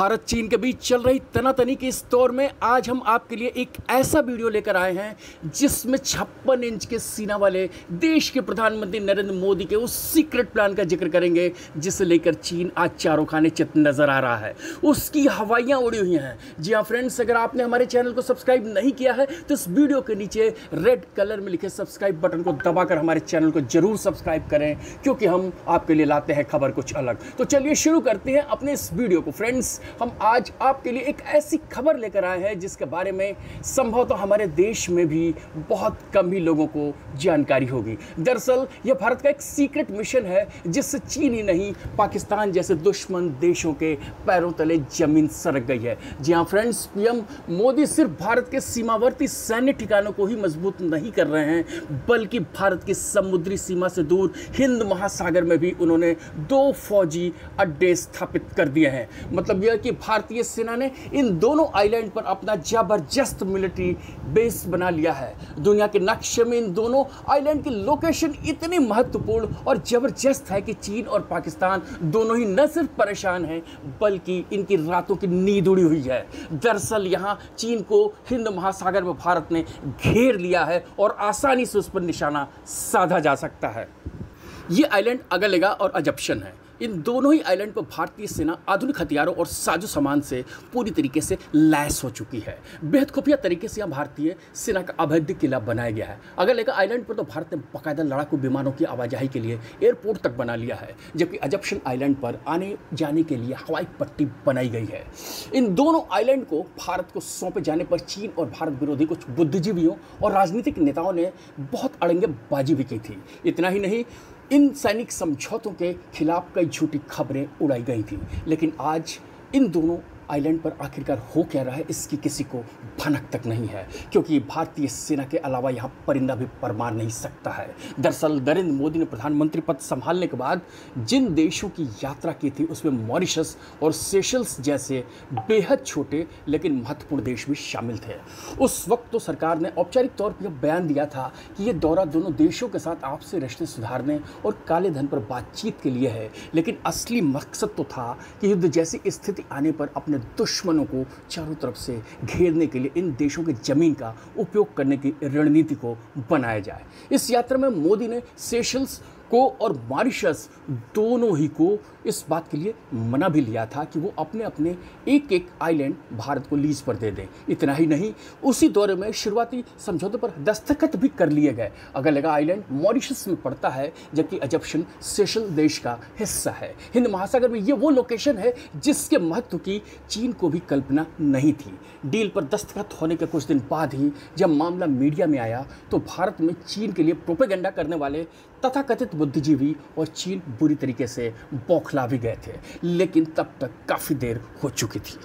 भारत चीन के बीच चल रही तनातनी के इस दौर में आज हम आपके लिए एक ऐसा वीडियो लेकर आए हैं जिसमें 56 इंच के सीना वाले देश के प्रधानमंत्री नरेंद्र मोदी के उस सीक्रेट प्लान का जिक्र करेंगे जिसे लेकर चीन आज चारों खाने चित नजर आ रहा है। उसकी हवाइयां उड़ी हुई हैं। जी हाँ फ्रेंड्स, अगर आपने हमारे चैनल को सब्सक्राइब नहीं किया है तो इस वीडियो के नीचे रेड कलर में लिखे सब्सक्राइब बटन को दबाकर हमारे चैनल को जरूर सब्सक्राइब करें, क्योंकि हम आपके लिए लाते हैं खबर कुछ अलग। तो चलिए शुरू करते हैं अपने इस वीडियो को। फ्रेंड्स, हम आज आपके लिए एक ऐसी खबर लेकर आए हैं जिसके बारे में संभवतः हमारे देश में भी बहुत कम ही लोगों को जानकारी होगी। दरअसल यह भारत का एक सीक्रेट मिशन है जिससे चीन ही नहीं, पाकिस्तान जैसे दुश्मन देशों के पैरों तले जमीन सरक गई है। जी हाँ फ्रेंड्स, पीएम मोदी सिर्फ भारत के सीमावर्ती सैन्य ठिकानों को ही मजबूत नहीं कर रहे हैं, बल्कि भारत की समुद्री सीमा से दूर हिंद महासागर में भी उन्होंने 2 फौजी अड्डे स्थापित कर दिए हैं। मतलब यह कि भारतीय सेना ने इन दोनों आइलैंड पर अपना जबरदस्त मिलिट्री बेस बना लिया है। दुनिया के नक्शे में इन दोनों आइलैंड की लोकेशन इतनी महत्वपूर्ण और जबरदस्त है कि चीन और पाकिस्तान दोनों ही न सिर्फ परेशान हैं, बल्कि इनकी रातों की नींद उड़ी हुई है। दरअसल यहाँ चीन को हिंद महासागर में भारत ने घेर लिया है और आसानी से उस पर निशाना साधा जा सकता है। ये आइलैंड अगलेगा और अजप्शन है। इन दोनों ही आइलैंड पर भारतीय सेना आधुनिक हथियारों और साजो सामान से पूरी तरीके से लैस हो चुकी है। बेहद खुफिया तरीके से यहाँ भारतीय सेना का अभेद्य किला बनाया गया है। अगलेगा आइलैंड पर तो भारत ने बाकायदा लड़ाकू विमानों की आवाजाही के लिए एयरपोर्ट तक बना लिया है, जबकि अजप्शन आइलैंड पर आने जाने के लिए हवाई पट्टी बनाई गई है। इन दोनों आइलैंड को भारत को सौंपे जाने पर चीन और भारत विरोधी कुछ बुद्धिजीवियों और राजनीतिक नेताओं ने बहुत अड़ंगेबाजी भी की थी। इतना ही नहीं, इन सैनिक समझौतों के खिलाफ कई झूठी खबरें उड़ाई गई थी, लेकिन आज इन दोनों आइलैंड पर आखिरकार हो क्या रहा है इसकी किसी को भनक तक नहीं है, क्योंकि भारतीय सेना के अलावा यहाँ परिंदा भी पर मार नहीं सकता है। दरअसल नरेंद्र मोदी ने प्रधानमंत्री पद संभालने के बाद जिन देशों की यात्रा की थी उसमें मॉरिशस और सेशल्स जैसे बेहद छोटे लेकिन महत्वपूर्ण देश भी शामिल थे। उस वक्त तो सरकार ने औपचारिक तौर पर बयान दिया था कि यह दौरा दोनों देशों के साथ आपसी रिश्ते सुधारने और काले धन पर बातचीत के लिए है, लेकिन असली मकसद तो था कि युद्ध जैसी स्थिति आने पर अपने दुश्मनों को चारों तरफ से घेरने के लिए इन देशों की जमीन का उपयोग करने की रणनीति को बनाया जाए। इस यात्रा में मोदी ने सेशल्स को और मॉरिशस दोनों ही को इस बात के लिए मना भी लिया था कि वो अपने अपने एक एक आइलैंड भारत को लीज पर दे दें। इतना ही नहीं, उसी दौरे में शुरुआती समझौते पर दस्तखत भी कर लिए गए। अगलेगा आइलैंड मॉरिशस में पड़ता है, जबकि अजप्शन सेशल देश का हिस्सा है। हिंद महासागर में ये वो लोकेशन है जिसके महत्व की चीन को भी कल्पना नहीं थी। डील पर दस्तखत होने के कुछ दिन बाद ही जब मामला मीडिया में आया तो भारत में चीन के लिए प्रोपेगेंडा करने वाले तथाकथित बुद्धिजीवी और चीन बुरी तरीके से बौखला भी गए थे, लेकिन तब तक काफ़ी देर हो चुकी थी।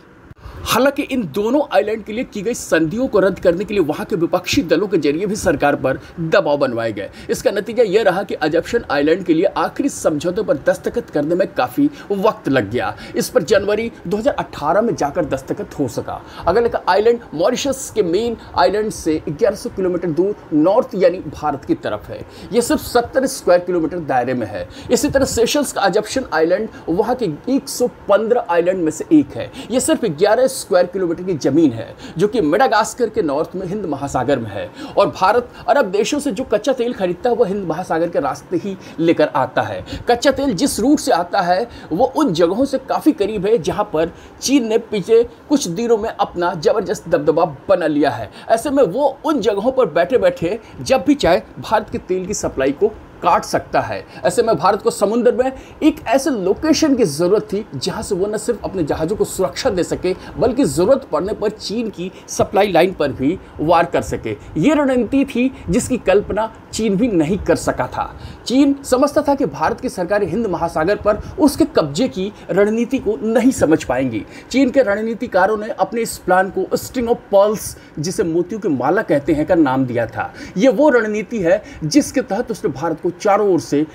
हालांकि इन दोनों आइलैंड के लिए की गई संधियों को रद्द करने के लिए वहां के विपक्षी दलों के जरिए भी सरकार पर दबाव बनवाए गए। इसका नतीजा यह रहा कि अजप्शन आइलैंड के लिए आखिरी समझौते पर दस्तखत करने में काफ़ी वक्त लग गया। इस पर जनवरी 2018 में जाकर दस्तखत हो सका। अगला आइलैंड मॉरिशस के मेन आइलैंड से 1100 किलोमीटर दूर नॉर्थ यानी भारत की तरफ है। यह सिर्फ 70 स्क्वायर किलोमीटर दायरे में है। इसी तरह सेशल्स का अजप्शन आइलैंड वहाँ के 115 आइलैंड में से एक है। यह सिर्फ 11 स्क्वायर किलोमीटर की जमीन है जो कि मेडागास्कर के नॉर्थ में हिंद महासागर में है। और भारत अरब देशों से जो कच्चा तेल खरीदता है वह हिंद महासागर के रास्ते ही लेकर आता है। कच्चा तेल जिस रूट से आता है वो उन जगहों से काफ़ी करीब है जहां पर चीन ने पिछले कुछ दिनों में अपना जबरदस्त दबदबा बना लिया है। ऐसे में वो उन जगहों पर बैठे बैठे जब भी चाहे भारत के तेल की सप्लाई को काट सकता है। ऐसे में भारत को समुद्र में एक ऐसे लोकेशन की जरूरत थी जहां से वो न सिर्फ अपने जहाज़ों को सुरक्षा दे सके, बल्कि जरूरत पड़ने पर चीन की सप्लाई लाइन पर भी वार कर सके। ये रणनीति थी जिसकी कल्पना चीन भी नहीं कर सका था। चीन समझता था कि भारत की सरकार हिंद महासागर पर उसके कब्जे की रणनीति को नहीं समझ पाएंगी। चीन के रणनीतिकारों ने अपने इस प्लान को स्ट्रिंग ऑफ पर्ल्स, जिसे मोतियों की माला कहते हैं, का नाम दिया था। ये वो रणनीति है जिसके तहत उसने भारत को चारों ओर से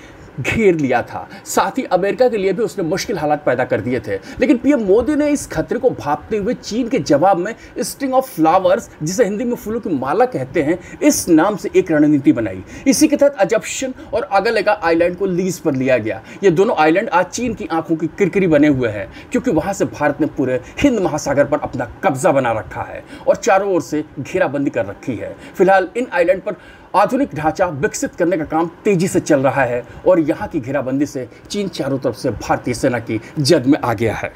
घेर लिया था। साथ ही अमेरिका के लिए भी उसने मुश्किल हालात पैदा कर दिए थे। लेकिन पीएम मोदी ने इस खतरे को भांपते हुए चीन के जवाब में स्ट्रिंग ऑफ फ्लावर्स, जिसे हिंदी में फूलों की माला कहते हैं, इस नाम से एक रणनीति बनाई। इसी के तहत अजप्शन और अगलेगा आइलैंड को लीज पर लिया गया। ये दोनों आइलैंड आज चीन की आंखों की किरकिरी बने हुए हैं, क्योंकि वहां से भारत ने पूरे हिंद महासागर पर अपना कब्जा बना रखा है और चारों ओर से घेराबंदी कर रखी है। फिलहाल इन आइलैंड पर आधुनिक ढांचा विकसित करने का काम तेजी से चल रहा है और यहां की घेराबंदी से चीन चारों तरफ से भारतीय सेना की जद में आ गया है।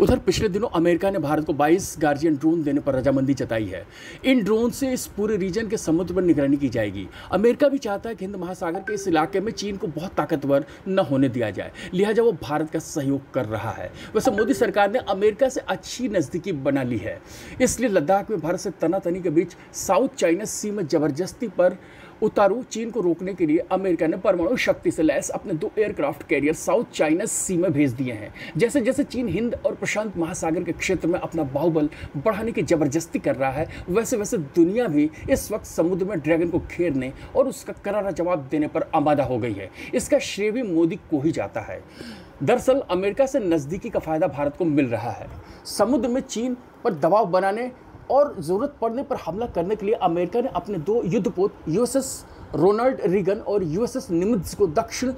उधर पिछले दिनों अमेरिका ने भारत को 22 गार्जियन ड्रोन देने पर रजामंदी जताई है। इन ड्रोन से इस पूरे रीजन के समुद्र पर निगरानी की जाएगी। अमेरिका भी चाहता है कि हिंद महासागर के इस इलाके में चीन को बहुत ताकतवर न होने दिया जाए, लिहाजा वो भारत का सहयोग कर रहा है। वैसे मोदी सरकार ने अमेरिका से अच्छी नज़दीकी बना ली है, इसलिए लद्दाख में भारत से तनातनी के बीच साउथ चाइना सी में जबरदस्ती पर उतारू चीन को रोकने के लिए अमेरिका ने परमाणु शक्ति से लैस अपने 2 एयरक्राफ्ट कैरियर साउथ चाइना सी में भेज दिए हैं। जैसे जैसे चीन हिंद और प्रशांत महासागर के क्षेत्र में अपना बाहुबल बढ़ाने की जबरदस्ती कर रहा है, वैसे वैसे दुनिया भी इस वक्त समुद्र में ड्रैगन को घेरने और उसका करारा जवाब देने पर आमादा हो गई है। इसका श्रेय भी मोदी को ही जाता है। दरअसल अमेरिका से नज़दीकी का फायदा भारत को मिल रहा है। समुद्र में चीन पर दबाव बनाने और ज़रूरत पड़ने पर हमला करने के लिए अमेरिका ने अपने 2 युद्धपोत यूएसएस रोनाल्ड रीगन और यूएसएस निमित्ज को दक्षिण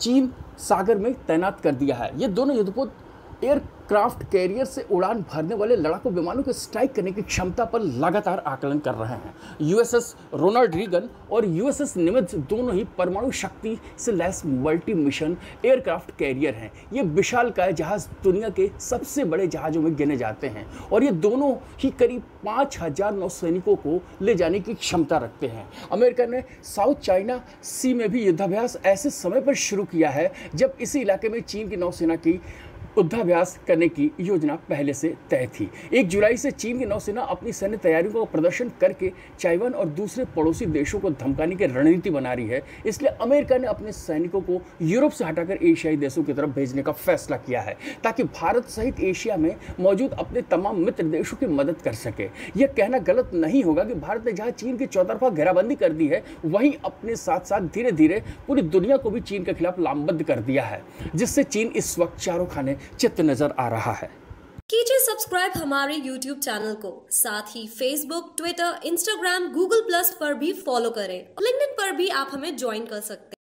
चीन सागर में तैनात कर दिया है। ये दोनों युद्धपोत एयरक्राफ्ट कैरियर से उड़ान भरने वाले लड़ाकू विमानों को स्ट्राइक करने की क्षमता पर लगातार आकलन कर रहे हैं। यूएसएस रोनाल्ड रीगन और यूएसएस निमित्ज दोनों ही परमाणु शक्ति से lace multi mission aircraft carrier हैं। ये विशालकाय जहाज दुनिया के सबसे बड़े जहाज़ों में गिने जाते हैं और ये दोनों ही करीब 5000 नौसैनिकों को ले जाने की क्षमता रखते हैं। अमेरिका ने साउथ चाइना सी में भी युद्धाभ्यास ऐसे समय पर शुरू किया है जब इसी इलाके में चीन की नौसेना की युद्धाभ्यास करने की योजना पहले से तय थी। 1 जुलाई से चीन की नौसेना अपनी सैन्य तैयारियों का प्रदर्शन करके ताइवान और दूसरे पड़ोसी देशों को धमकाने की रणनीति बना रही है। इसलिए अमेरिका ने अपने सैनिकों को यूरोप से हटाकर एशियाई देशों की तरफ भेजने का फैसला किया है, ताकि भारत सहित एशिया में मौजूद अपने तमाम मित्र देशों की मदद कर सके। यह कहना गलत नहीं होगा कि भारत ने जहां चीन की चौतरफा घेराबंदी कर दी है, वहीं अपने साथ साथ धीरे धीरे पूरी दुनिया को भी चीन के खिलाफ लामबंद कर दिया है, जिससे चीन इस वक्त चारों खाने चित्त नजर आ रहा है। कीजिए सब्सक्राइब हमारे YouTube चैनल को, साथ ही Facebook, Twitter, Instagram, Google+ पर भी फॉलो करें। लिंक्डइन पर भी आप हमें ज्वाइन कर सकते हैं।